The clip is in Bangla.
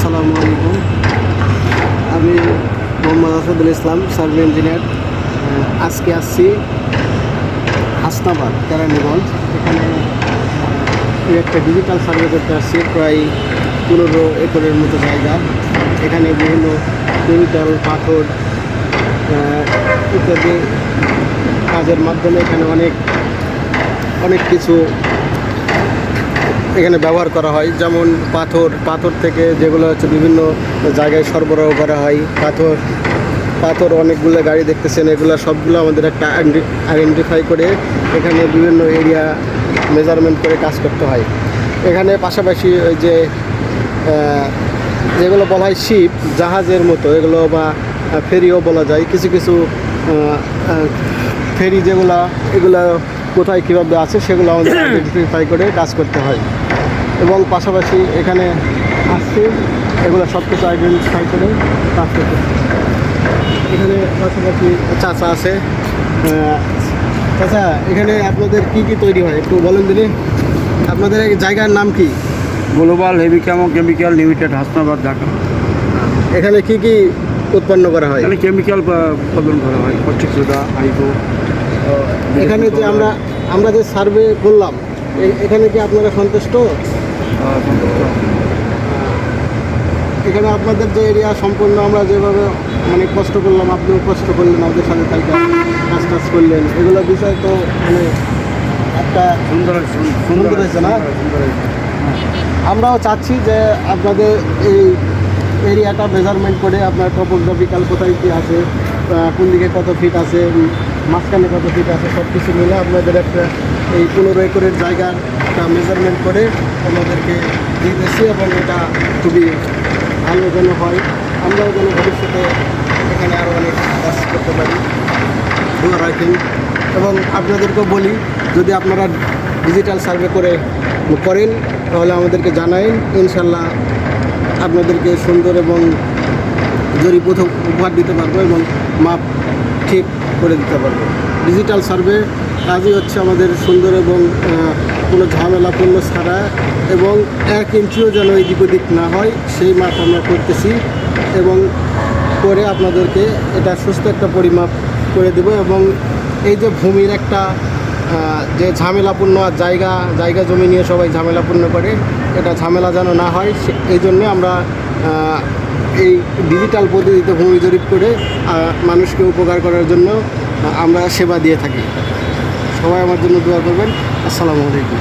আসসালামু আলাইকুম। আমি মোহাম্মদ আসাদুল ইসলাম, সার্ভে ইঞ্জিনিয়ার। আজকে আসছি হাসনাবাদ কেরানীগঞ্জ। এখানে একটা ডিজিটাল সার্ভে করতে আসছি, প্রায় 15 একরের মতো জায়গা। এখানে বিভিন্ন কেমিক্যাল, পাথর ইত্যাদি কাজের মাধ্যমে এখানে অনেক কিছু এখানে ব্যবহার করা হয়। যেমন পাথর থেকে যেগুলো হচ্ছে বিভিন্ন জায়গায় সরবরাহ করা হয়। পাথর অনেকগুলো গাড়ি দেখতেছেন, এগুলো সবগুলো আমাদের একটা আইডেন্টিফাই করে এখানে বিভিন্ন এরিয়া মেজারমেন্ট করে কাজ করতে হয়। এখানে পাশাপাশি ওই যে যেগুলো বলা হয় শিপ, জাহাজের মতো, এগুলো বা ফেরিও বলা যায়। কিছু ফেরি এগুলো কোথায় কীভাবে আছে সেগুলো আমাদের আইডেন্টিফাই করে কাজ করতে হয়। এবং পাশাপাশি এখানে আসছে এগুলো সব কিছু আইডেন্টিফাই করে কাজ করতে হয়। এখানে পাশাপাশি চাচা আছে। চাচা, এখানে আপনাদের কি তৈরি হয় একটু বলেন দিলে। আপনাদের এই জায়গার নাম কি? Global heavy chemical limited, Hasnabad, Dhaka. এখানে কি উৎপন্ন করা হয়? এখানে কেমিক্যাল উৎপাদন করা হয়, কস্টিক সোডা, আইগো। এখানে যে আমরা যে সার্ভে করলাম, এখানে কি আপনারা সন্তুষ্ট? এখানে আপনাদের যে এরিয়া সম্পূর্ণ আমরা যেভাবে কষ্ট করলাম, আপনিও কষ্ট করলেন, আমাদের সাথে থাকা কাজ করলেন, এগুলো বিষয় তো একটা সুন্দর হয়েছে না? আমরাও চাচ্ছি যে আপনাদের এই এরিয়াটা মেজারমেন্ট করে আপনার টপোগ্রাফিক্যাল কোথায় কী আছে, কোন দিকে কত ফিট আছে, মাঝখানে কত ফিট আছে, সব কিছু মিলে আপনাদের একটা এই 15 একরের জায়গার একটা মেজারমেন্ট করে আমাদেরকে দিতেছি। এবং এটা খুবই ভালো যেন হয়, আমরাও যেন ভবিষ্যতে এখানে আরও অনেক কাজ করতে পারি, দোয়া রাখেন। এবং আপনাদেরকেও বলি, যদি আপনারা ডিজিটাল সার্ভে করেন তাহলে আমাদেরকে জানাবেন। ইনশাল্লাহ আপনাদেরকে সুন্দর এবং জরিপ উপহার দিতে পারবো এবং মাপ ঠিক করে দিতে পারবো। ডিজিটাল সার্ভে কাজই হচ্ছে আমাদের সুন্দর এবং কোনো ঝামেলাপূর্ণ ছাড়া, এবং 1 ইঞ্চিও যেন এদিক ওদিক না হয় সেই মাপ আমরা করতেছি। এবং করে আপনাদেরকে এটা সুস্থ একটা পরিমাপ করে দেব। এবং এই যে ভূমির একটা যে ঝামেলাপূর্ণ জায়গা জমি নিয়ে সবাই ঝামেলাপূর্ণ করে, এটা ঝামেলা যেন না হয় এই জন্যে আমরা এই ডিজিটাল পদ্ধতিতে ভূমি জরিপ করে মানুষকে উপকার করার জন্য আমরা সেবা দিয়ে থাকি। সবাই আমার জন্য দোয়া করবেন। আসসালামু আলাইকুম।